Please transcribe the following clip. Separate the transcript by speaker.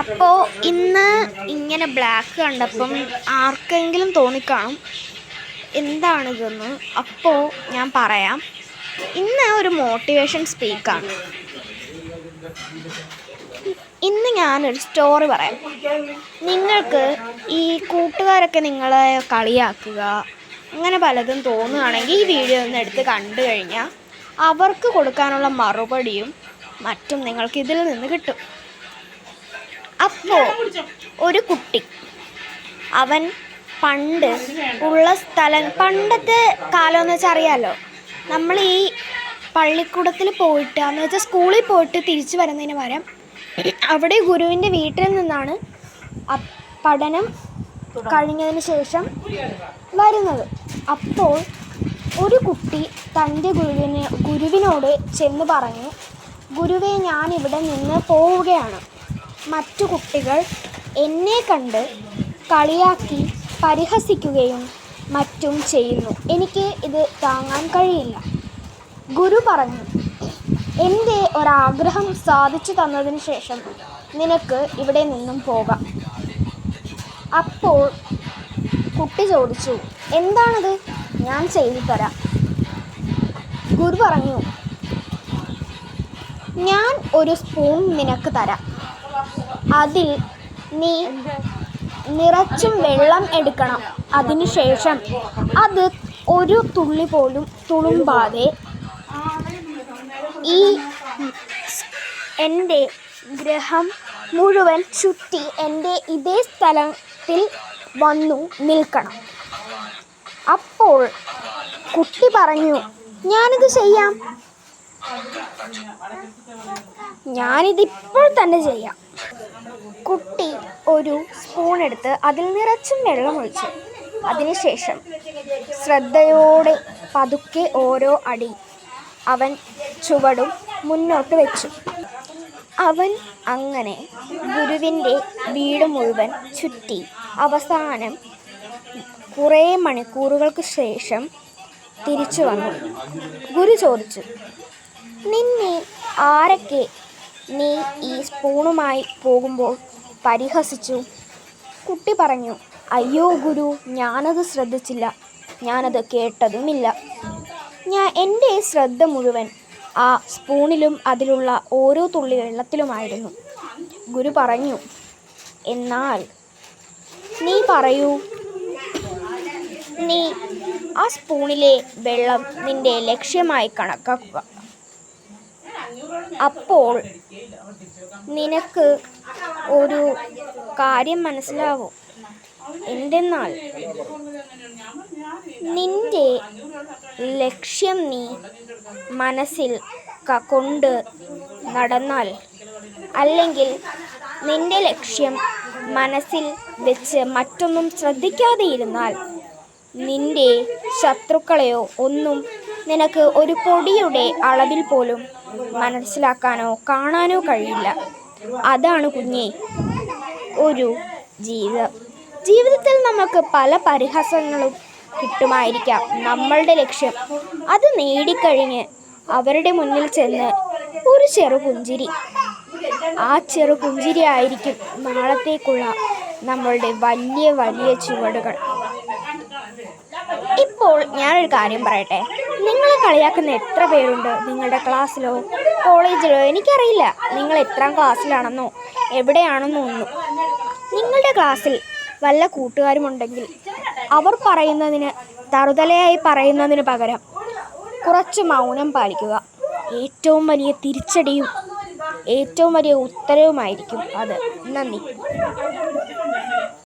Speaker 1: അപ്പോൾ ഇന്ന് ഇങ്ങനെ ബ്ലാക്ക് കണ്ടപ്പം ആർക്കെങ്കിലും തോന്നിക്കാണും എന്താണിതെന്ന്. അപ്പോൾ ഞാൻ പറയാം, ഇന്ന് ഒരു മോട്ടിവേഷൻ സ്പീക്കാണ്. ഇന്ന് ഞാനൊരു സ്റ്റോറി പറയാം. നിങ്ങൾക്ക് ഈ കൂട്ടുകാരൊക്കെ നിങ്ങളെ കളിയാക്കുക അങ്ങനെ പലതും തോന്നുകയാണെങ്കിൽ ഈ വീഡിയോ ഒന്ന് എടുത്ത് കണ്ടു കഴിഞ്ഞാൽ അവർക്ക് കൊടുക്കാനുള്ള മറുപടിയും മറ്റും നിങ്ങൾക്ക് ഇതിൽ നിന്ന് കിട്ടും. അപ്പോൾ ഒരു കുട്ടി, അവൻ പണ്ട് ഉള്ള സ്ഥലം, പണ്ടത്തെ കാലമെന്ന് വെച്ചാൽ അറിയാമല്ലോ, നമ്മൾ ഈ പള്ളിക്കൂടത്തിൽ പോയിട്ട് എന്ന് വെച്ചാൽ സ്കൂളിൽ പോയിട്ട് തിരിച്ചു വരുന്നതിന് പകരം അവിടെ ഗുരുവിൻ്റെ വീട്ടിൽ നിന്നാണ് പഠനം കഴിഞ്ഞതിന് ശേഷം വരുന്നത്. അപ്പോൾ ഒരു കുട്ടി തൻ്റെ ഗുരുവിനോട് ചെന്ന് പറഞ്ഞു, ഗുരുവേ, ഞാനിവിടെ നിന്ന് പോവുകയാണ്. മറ്റു കുട്ടികൾ എന്നെ കണ്ട് കളിയാക്കി പരിഹസിക്കുകയും മറ്റും ചെയ്യുന്നു. എനിക്ക് ഇത് താങ്ങാൻ കഴിയില്ല. ഗുരു പറഞ്ഞു, എൻ്റെ ഒരാഗ്രഹം സാധിച്ചു തന്നതിന് ശേഷം നിനക്ക് ഇവിടെ നിന്നും പോകാം. അപ്പോൾ കുട്ടി ചോദിച്ചു, എന്താണത്? ഞാൻ ചെയ്തു തരാം. ഗുരു പറഞ്ഞു, ഞാൻ ഒരു സ്പൂൺ നിനക്ക് തരാം. അതിൽ നീ നിറച്ചും വെള്ളം എടുക്കണം. അതിനുശേഷം അത് ഒരു തുള്ളി പോലും തുളുമ്പാതെ ഈ എൻ്റെ ഗ്രഹം മുഴുവൻ ചുറ്റി എൻ്റെ ഇതേ സ്ഥലത്തിൽ വന്നു നിൽക്കണം. അപ്പോൾ കുട്ടി പറഞ്ഞു, ഞാനിത് ചെയ്യാം, ഞാനിതിപ്പോൾ തന്നെ ചെയ്യാം. കുട്ടി ഒരു സ്പൂൺ എടുത്ത് അതിൽ നിറച്ചും വെള്ളം ഒഴിച്ചു. അതിനുശേഷം ശ്രദ്ധയോടെ പതുക്കെ ഓരോ അടി അവൻ ചുവടും മുന്നോട്ട് വെച്ചു. അവൻ അങ്ങനെ ഗുരുവിൻ്റെ വീട് മുഴുവൻ ചുറ്റി. അവസാനം കുറേ മണിക്കൂറുകൾക്ക് ശേഷം തിരിച്ചു വന്നു. ഗുരു ചോദിച്ചു, നിന്നെ ആരൊക്കെ നീ ഈ സ്പൂണുമായി പോകുമ്പോൾ പരിഹസിച്ചു? കുട്ടി പറഞ്ഞു, അയ്യോ ഗുരു, ഞാനത് ശ്രദ്ധിച്ചില്ല, ഞാനത് കേട്ടതുമില്ല. എൻ്റെ ശ്രദ്ധ മുഴുവൻ ആ സ്പൂണിലും അതിലുള്ള ഓരോ തുള്ളി വെള്ളത്തിലുമായിരുന്നു. ഗുരു പറഞ്ഞു, എന്നാൽ നീ പറയൂ, നീ ആ സ്പൂണിലെ വെള്ളം നിന്റെ ലക്ഷ്യമായി കണക്കാക്കുക. അപ്പോൾ നിനക്ക് ഒരു കാര്യം മനസ്സിലാവും. എന്തെന്നാൽ നിന്റെ ലക്ഷ്യം നീ മനസ്സിൽ കൊണ്ട് നടന്നാൽ, അല്ലെങ്കിൽ നിന്റെ ലക്ഷ്യം മനസ്സിൽ വെച്ച് മറ്റൊന്നും ശ്രദ്ധിക്കാതെ ഇരുന്നാൽ, നിന്റെ ശത്രുക്കളെയോ ഒന്നും നിനക്ക് ഒരു പൊടിയുടെ അളവിൽ പോലും മനസ്സിലാക്കാനോ കാണാനോ കഴിയില്ല. അതാണ് കുഞ്ഞേ ഒരു ജീവിതത്തിൽ നമുക്ക് പല പരിഹാസങ്ങളും കിട്ടുമായിരിക്കാം. നമ്മളുടെ ലക്ഷ്യം അത് നേടിക്കഴിഞ്ഞ് അവരുടെ മുന്നിൽ ചെന്ന് ഒരു ചെറുപുഞ്ചിരി, ആ ചെറുപുഞ്ചിരി ആയിരിക്കും നാളത്തേക്കുള്ള നമ്മളുടെ വലിയ വലിയ ചുവടുകൾ. ഇപ്പോൾ ഞാനൊരു കാര്യം പറയട്ടെ, നിങ്ങളെ കളിയാക്കുന്ന എത്ര പേരുണ്ട് നിങ്ങളുടെ ക്ലാസ്സിലോ കോളേജിലോ? എനിക്കറിയില്ല നിങ്ങൾ എത്രാം ക്ലാസ്സിലാണെന്നോ എവിടെയാണെന്നോ ഒന്നും. നിങ്ങളുടെ ക്ലാസ്സിൽ വല്ല കൂട്ടുകാരുമുണ്ടെങ്കിൽ അവർ പറയുന്നതിന് തറുതലയായി പറയുന്നതിന് പകരം കുറച്ച് മൗനം പാലിക്കുക. ഏറ്റവും വലിയ തിരിച്ചടിയും ഏറ്റവും വലിയ ഉത്തരവുമായിരിക്കും അത്. നന്ദി.